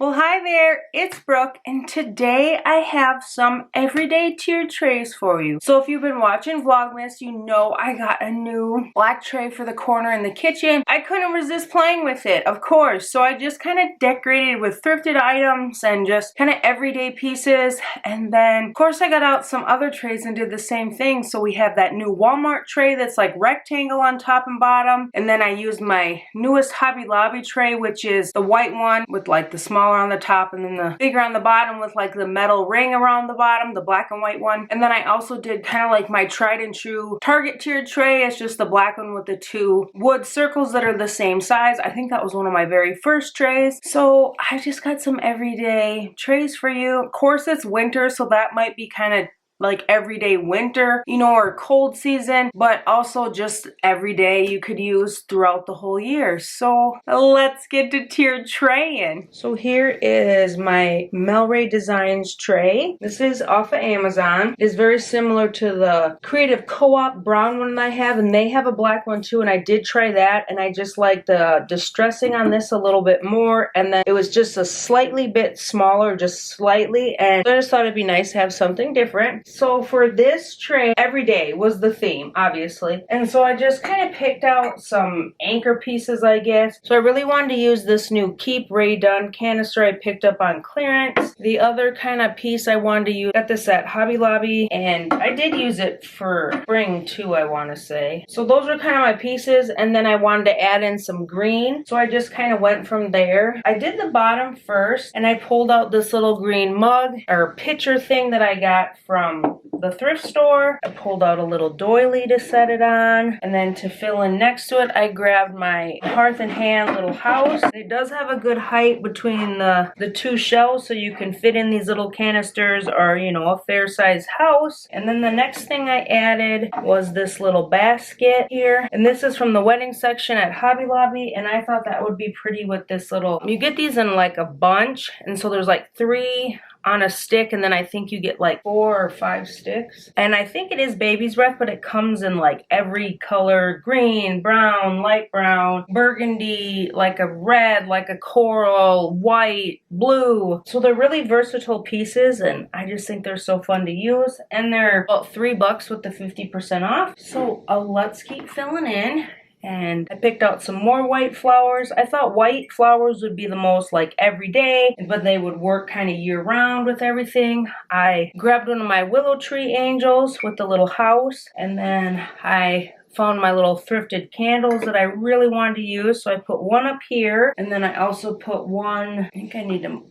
Well, hi there, it's Brooke, and today I have some everyday tiered trays for you. So if you've been watching Vlogmas, you know I got a new black tray for the corner in the kitchen. I couldn't resist playing with it, of course, so I just kind of decorated with thrifted items and just kind of everyday pieces. And then, of course, I got out some other trays and did the same thing. So we have that new Walmart tray that's like rectangle on top and bottom. And then I used my newest Hobby Lobby tray, which is the white one with like the smaller on the top and then the bigger on the bottom with like the metal ring around the bottom, the black and white one. And then I also did kind of like my tried and true Target tiered tray. It's just the black one with the two wood circles that are the same size. I think that was one of my very first trays. So I just got some everyday trays for you. Of course, it's winter, so that might be kind of like everyday winter, you know, or cold season, but also just every day you could use throughout the whole year. So let's get to tiered traying. So here is my Melray Designs tray. This is off of Amazon. It's very similar to the Creative Co-op brown one I have, and they have a black one too, and I did try that, and I just like the distressing on this a little bit more, and then it was just a slightly bit smaller, just slightly, and I just thought it'd be nice to have something different. So for this tray, every day was the theme, obviously. And so I just kind of picked out some anchor pieces, I guess. So I really wanted to use this new Keep Ray Dunn canister I picked up on clearance. The other kind of piece I wanted to use, got this at Hobby Lobby, and I did use it for spring too, I want to say. So those were kind of my pieces, and then I wanted to add in some green. So I just kind of went from there. I did the bottom first, and I pulled out this little green mug or pitcher thing that I got from the thrift store. I pulled out a little doily to set it on, and then to fill in next to it I grabbed my Hearth and Hand little house. It does have a good height between the two shelves, so you can fit in these little canisters or, you know, a fair sized house. And then the next thing I added was this little basket here, and this is from the wedding section at Hobby Lobby, and I thought that would be pretty with this little, you get these in like a bunch, and so there's like 3 on a stick, and then I think you get like 4 or 5 sticks. And I think it is baby's breath, but it comes in like every color: green, brown, light brown, burgundy, like a red, like a coral, white, blue. So they're really versatile pieces, and I just think they're so fun to use. And they're about $3 with the 50% off. So let's keep filling in. And I picked out some more white flowers. I thought white flowers would be the most like everyday, but they would work kind of year round with everything. I grabbed one of my willow tree angels with the little house, and then I found my little thrifted candles that I really wanted to use. So I put one up here, and then I also put one, I think I need to,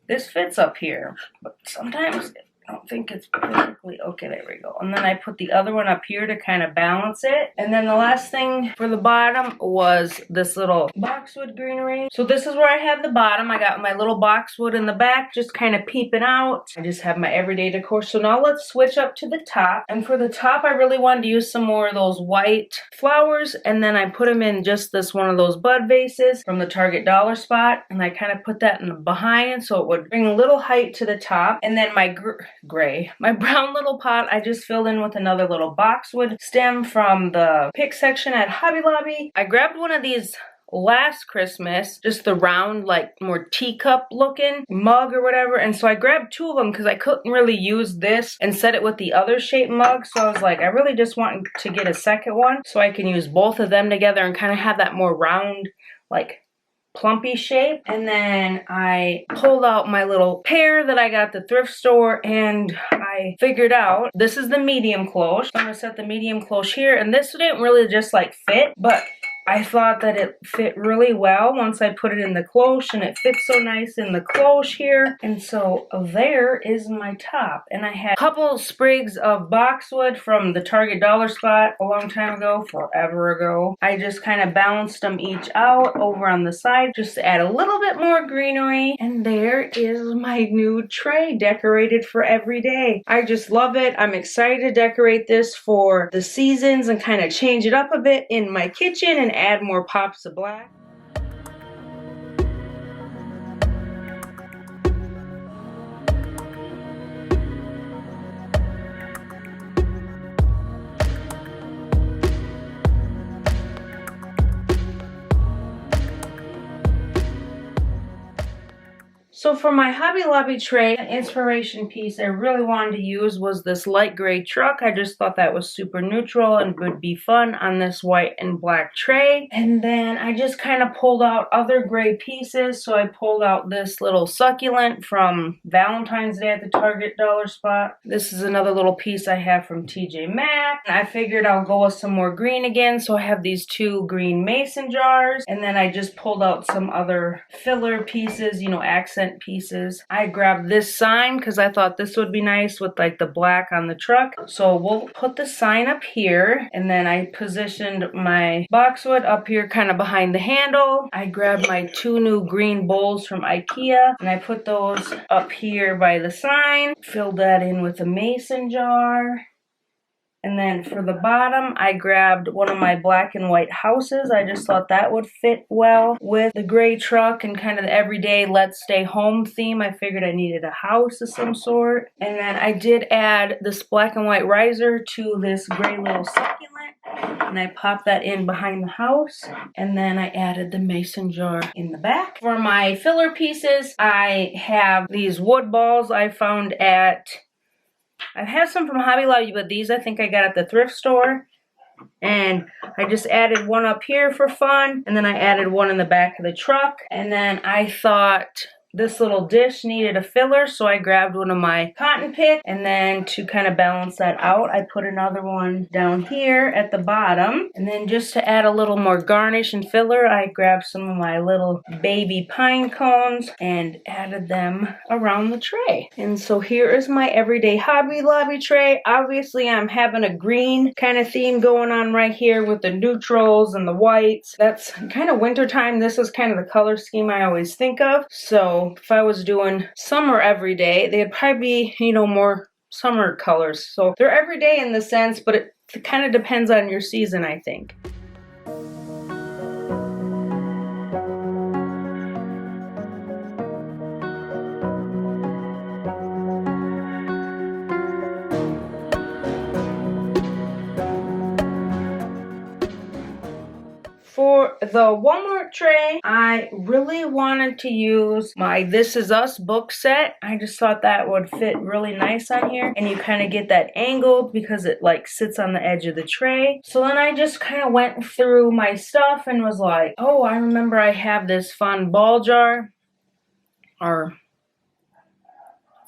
this fits up here, but sometimes I don't think it's perfectly, okay, there we go. And then I put the other one up here to kind of balance it. And then the last thing for the bottom was this little boxwood greenery. So this is where I have the bottom. I got my little boxwood in the back, just kind of peeping out. I just have my everyday decor. So now let's switch up to the top. And for the top, I really wanted to use some more of those white flowers. And then I put them in just this one of those bud vases from the Target dollar spot. And I kind of put that in the behind, so it would bring a little height to the top. And then my my brown little pot I just filled in with another little boxwood stem from the pick section at Hobby Lobby. I grabbed one of these last Christmas, just the round, like more teacup looking mug or whatever, and so I grabbed 2 of them because I couldn't really use this and set it with the other shaped mug. So I was like, I really just want to get a second one so I can use both of them together and kind of have that more round, like plumpy shape. And then I pulled out my little pair that I got at the thrift store, and I figured out this is the medium cloche. So I'm gonna set the medium cloche here, and this didn't really just like fit, but I thought that it fit really well once I put it in the cloche, and it fits so nice in the cloche here. And so there is my top. And I had a couple sprigs of boxwood from the Target dollar spot a long time ago, forever ago. I just kind of balanced them each out over on the side just to add a little bit more greenery. And there is my new tray decorated for every day. I just love it. I'm excited to decorate this for the seasons and kind of change it up a bit in my kitchen and add more pops of black. So for my Hobby Lobby tray, an inspiration piece I really wanted to use was this light gray truck. I just thought that was super neutral and would be fun on this white and black tray. And then I just kind of pulled out other gray pieces. So I pulled out this little succulent from Valentine's Day at the Target dollar spot. This is another little piece I have from TJ Maxx. And I figured I'll go with some more green again. So I have these 2 green mason jars. And then I just pulled out some other filler pieces, you know, accent pieces. I grabbed this sign because I thought this would be nice with like the black on the truck. So we'll put the sign up here, and then I positioned my boxwood up here kind of behind the handle. I grabbed my 2 new green bowls from IKEA and I put those up here by the sign. Filled that in with a mason jar. And then for the bottom, I grabbed one of my black and white houses. I just thought that would fit well with the gray truck and kind of the everyday let's stay home theme. I figured I needed a house of some sort. And then I did add this black and white riser to this gray little succulent. And I popped that in behind the house. And then I added the mason jar in the back. For my filler pieces, I have these wood balls I found at... I've had some from Hobby Lobby, but these I think I got at the thrift store. And I just added one up here for fun. And then I added one in the back of the truck. And then I thought this little dish needed a filler, so I grabbed one of my cotton picks. And then to kind of balance that out, I put another one down here at the bottom. And then just to add a little more garnish and filler, I grabbed some of my little baby pine cones and added them around the tray. And so here is my everyday Hobby Lobby tray. Obviously, I'm having a green kind of theme going on right here with the neutrals and the whites. That's kind of wintertime. This is kind of the color scheme I always think of. So if I was doing summer every day, they'd probably be, you know, more summer colors. So they're everyday in the sense, but it kind of depends on your season, I think. For the Walmart tray, I really wanted to use my This Is Us book set. I just thought that would fit really nice on here. And you kind of get that angled because it like sits on the edge of the tray. So then I just kind of went through my stuff and was like, oh, I remember I have this fun ball jar.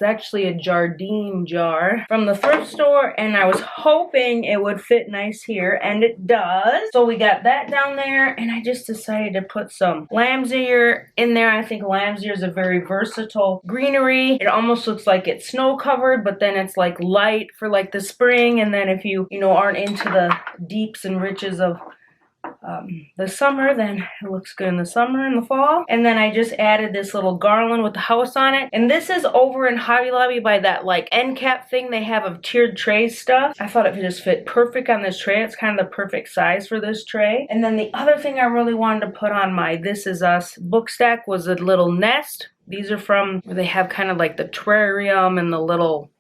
It's actually a Jardine jar from the thrift store, and I was hoping it would fit nice here, and it does. So we got that down there, and I just decided to put some lamb's ear in there. I think lamb's ear is a very versatile greenery. It almost looks like it's snow covered, but then it's like light for like the spring, and then if you aren't into the deeps and riches of the summer, then it looks good in the summer and the fall. And then I just added this little garland with the house on it. And this is over in Hobby Lobby by that like end cap thing they have of tiered tray stuff. I thought it could just fit perfect on this tray. It's kind of the perfect size for this tray. And then the other thing I really wanted to put on my This Is Us book stack was a little nest. These are from where they have kind of like the terrarium and the little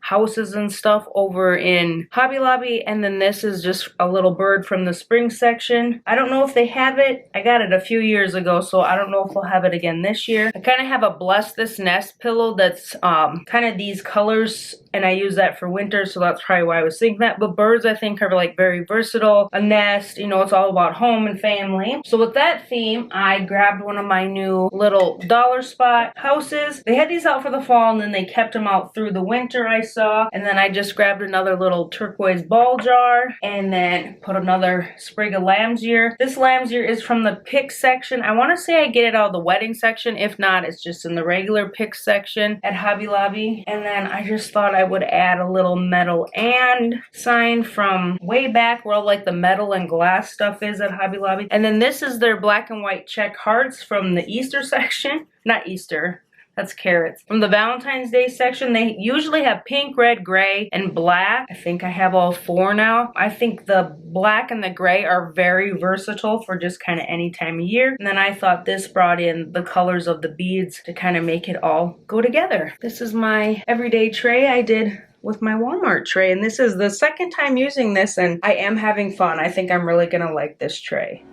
houses and stuff over in Hobby Lobby. And then this is just a little bird from the spring section. I don't know if they have it. I got it a few years ago, so I don't know if they'll have it again this year. I kind of have a Bless This Nest pillow that's kind of these colors, and I use that for winter, so that's probably why I was thinking that. But birds, I think, are like very versatile. A nest, it's all about home and family. So with that theme, I grabbed one of my new little dollar spot houses. They had these out for the fall, and then they kept them out through the winter, I saw. And then I just grabbed another little turquoise ball jar and then put another sprig of lamb's ear. This lamb's ear is from the pick section. I want to say I get it out of the wedding section. If not, it's just in the regular pick section at Hobby Lobby. And then I just thought I would add a little metal and sign from way back where all like the metal and glass stuff is at Hobby Lobby. And then this is their black and white check hearts from the Easter section. Not Easter. That's carrots. From the Valentine's Day section, they usually have pink, red, gray, and black. I think I have all four now. I think the black and the gray are very versatile for just kind of any time of year. And then I thought this brought in the colors of the beads to kind of make it all go together. This is my everyday tray I did with my Walmart tray. And this is the second time using this, and I am having fun. I think I'm really gonna like this tray.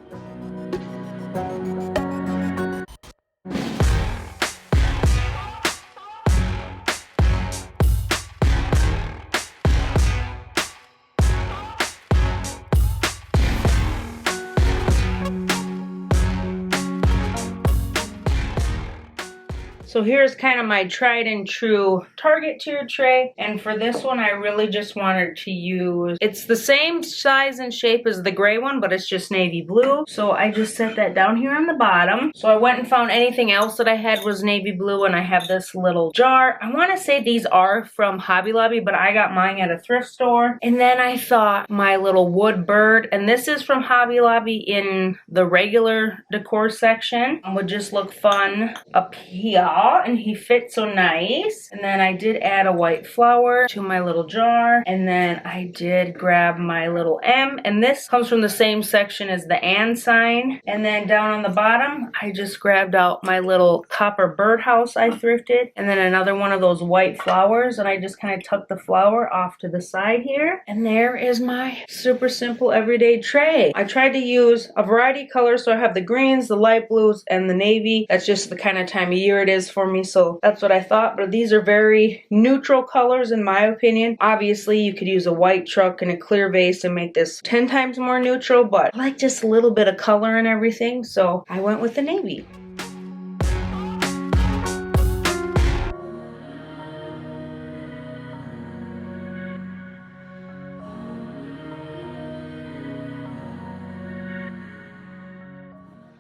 So here's kind of my tried and true Target tier tray. And for this one, I really just wanted to use, it's the same size and shape as the gray one, but it's just navy blue. So I just set that down here on the bottom. So I went and found anything else that I had was navy blue, and I have this little jar. I want to say these are from Hobby Lobby, but I got mine at a thrift store. And then I thought my little wood bird, and this is from Hobby Lobby in the regular decor section, would just look fun up here, and he fits so nice. And then I did add a white flower to my little jar, and then I did grab my little M, and this comes from the same section as the and sign. And then down on the bottom, I just grabbed out my little copper birdhouse I thrifted, and then another one of those white flowers, and I just kind of tucked the flower off to the side here. And there is my super simple everyday tray. I tried to use a variety of colors, so I have the greens, the light blues, and the navy. That's just the kind of time of year it is for me, so that's what I thought. But these are very neutral colors in my opinion. Obviously, you could use a white truck and a clear vase and make this 10 times more neutral, but I like just a little bit of color and everything, so I went with the navy.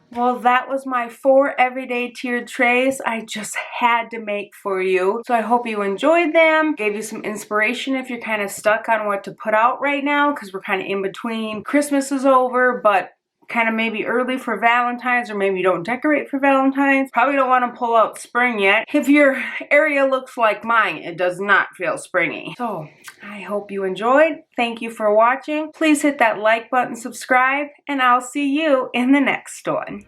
Well, that was my 4 everyday tiered trays I just had to make for you. So I hope you enjoyed them, gave you some inspiration if you're kind of stuck on what to put out right now, because we're kind of in between. Christmas is over, but kind of maybe early for Valentine's, or maybe you don't decorate for Valentine's. Probably don't want to pull out spring yet. If your area looks like mine, it does not feel springy. So I hope you enjoyed. Thank you for watching. Please hit that like button, subscribe, and I'll see you in the next one.